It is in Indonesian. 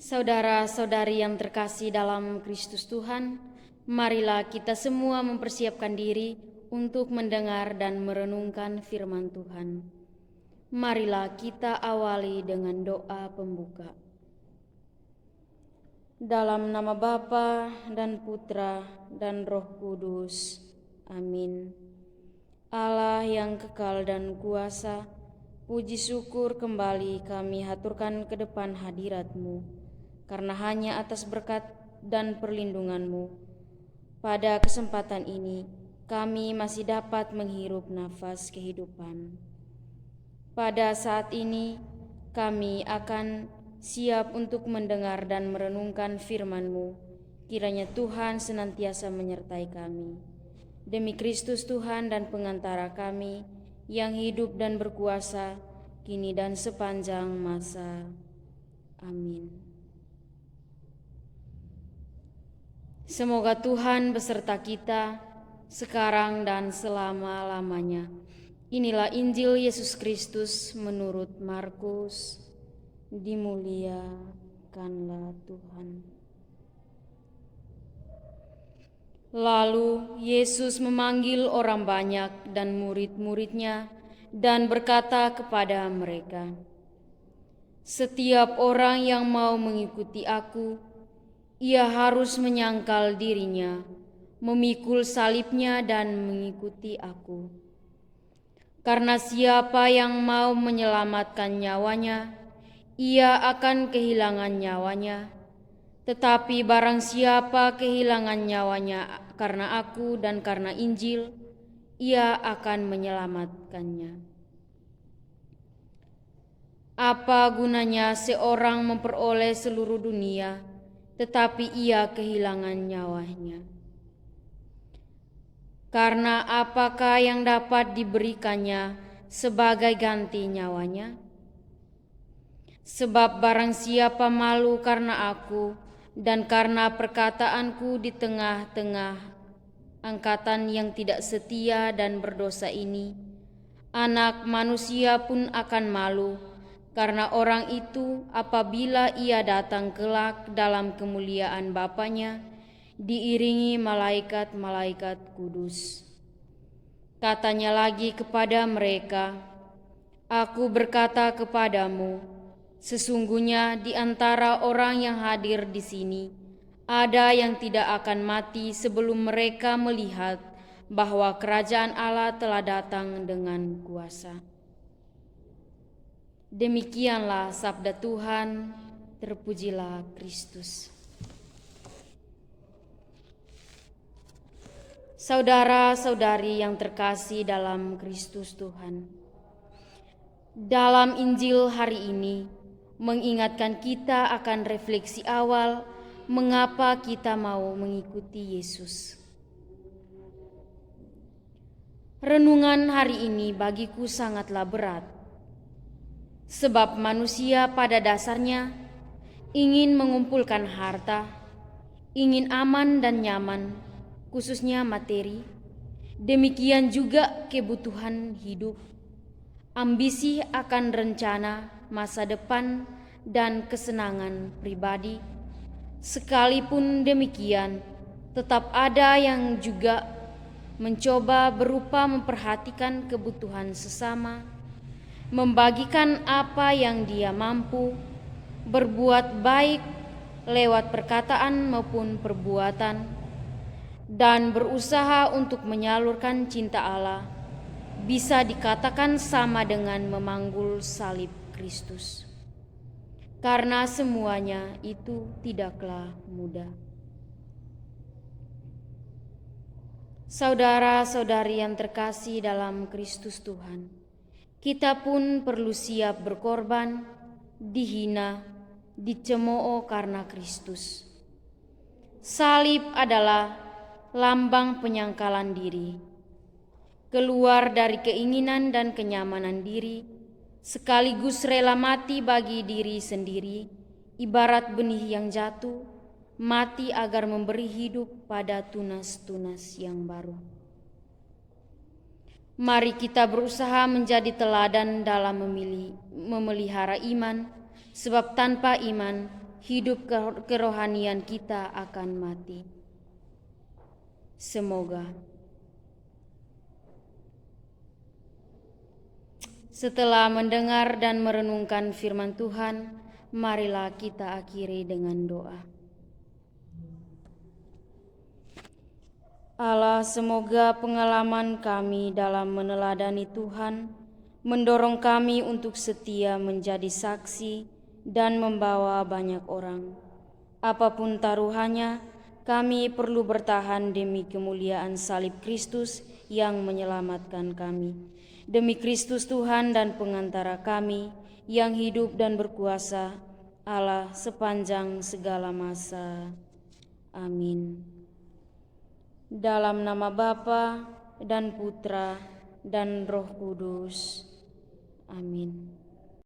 Saudara-saudari yang terkasih dalam Kristus Tuhan, marilah kita semua mempersiapkan diri untuk mendengar dan merenungkan firman Tuhan. Marilah kita awali dengan doa pembuka. Dalam nama Bapa dan Putra dan Roh Kudus. Amin. Allah yang kekal dan kuasa, puji syukur kembali kami haturkan ke depan hadirat-Mu, karena hanya atas berkat dan perlindungan-Mu. Pada kesempatan ini, kami masih dapat menghirup nafas kehidupan. Pada saat ini, kami akan siap untuk mendengar dan merenungkan firman-Mu. Kiranya Tuhan senantiasa menyertai kami. Demi Kristus Tuhan dan pengantara kami, yang hidup dan berkuasa, kini dan sepanjang masa. Amin. Semoga Tuhan beserta kita, sekarang dan selama-lamanya. Inilah Injil Yesus Kristus menurut Markus. Dimuliakanlah Tuhan. Lalu Yesus memanggil orang banyak dan murid-muridnya dan berkata kepada mereka, "Setiap orang yang mau mengikuti aku, ia harus menyangkal dirinya, memikul salibnya dan mengikuti aku. Karena siapa yang mau menyelamatkan nyawanya, ia akan kehilangan nyawanya. Tetapi barang siapa kehilangan nyawanya karena aku dan karena Injil, ia akan menyelamatkannya. Apa gunanya seorang memperoleh seluruh dunia, tetapi ia kehilangan nyawanya? Karena apakah yang dapat diberikannya sebagai ganti nyawanya? Sebab barang siapa malu karena aku dan karena perkataanku di tengah-tengah angkatan yang tidak setia dan berdosa ini, Anak Manusia pun akan malu karena orang itu apabila ia datang kelak dalam kemuliaan Bapanya, diiringi malaikat-malaikat kudus. Katanya lagi kepada mereka, Aku berkata kepadamu, sesungguhnya di antara orang yang hadir di sini, ada yang tidak akan mati sebelum mereka melihat bahwa kerajaan Allah telah datang dengan kuasa." Demikianlah sabda Tuhan, terpujilah Kristus. Saudara-saudari yang terkasih dalam Kristus Tuhan, dalam Injil hari ini mengingatkan kita akan refleksi awal mengapa kita mau mengikuti Yesus. Renungan hari ini bagiku sangatlah berat, sebab manusia pada dasarnya ingin mengumpulkan harta, ingin aman dan nyaman, khususnya materi, demikian juga kebutuhan hidup, ambisi akan rencana masa depan dan kesenangan pribadi. Sekalipun demikian, tetap ada yang juga mencoba berupa memperhatikan kebutuhan sesama, membagikan apa yang dia mampu, berbuat baik lewat perkataan maupun perbuatan, dan berusaha untuk menyalurkan cinta Allah. Bisa dikatakan sama dengan memanggul salib Kristus. Karena semuanya itu tidaklah mudah. Saudara-saudari yang terkasih dalam Kristus Tuhan, kita pun perlu siap berkorban, dihina, dicemooh karena Kristus. Salib adalah lambang penyangkalan diri, keluar dari keinginan dan kenyamanan diri, sekaligus rela mati bagi diri sendiri, ibarat benih yang jatuh, mati agar memberi hidup pada tunas-tunas yang baru. Mari kita berusaha menjadi teladan dalam memelihara iman, sebab tanpa iman hidup kerohanian kita akan mati. Semoga setelah mendengar dan merenungkan firman Tuhan, marilah kita akhiri dengan doa. Allah, semoga pengalaman kami dalam meneladani Tuhan mendorong kami untuk setia menjadi saksi dan membawa banyak orang. Apapun taruhannya, kami perlu bertahan demi kemuliaan salib Kristus yang menyelamatkan kami. Demi Kristus Tuhan dan pengantara kami yang hidup dan berkuasa, Allah sepanjang segala masa. Amin. Dalam nama Bapa dan Putra dan Roh Kudus. Amin.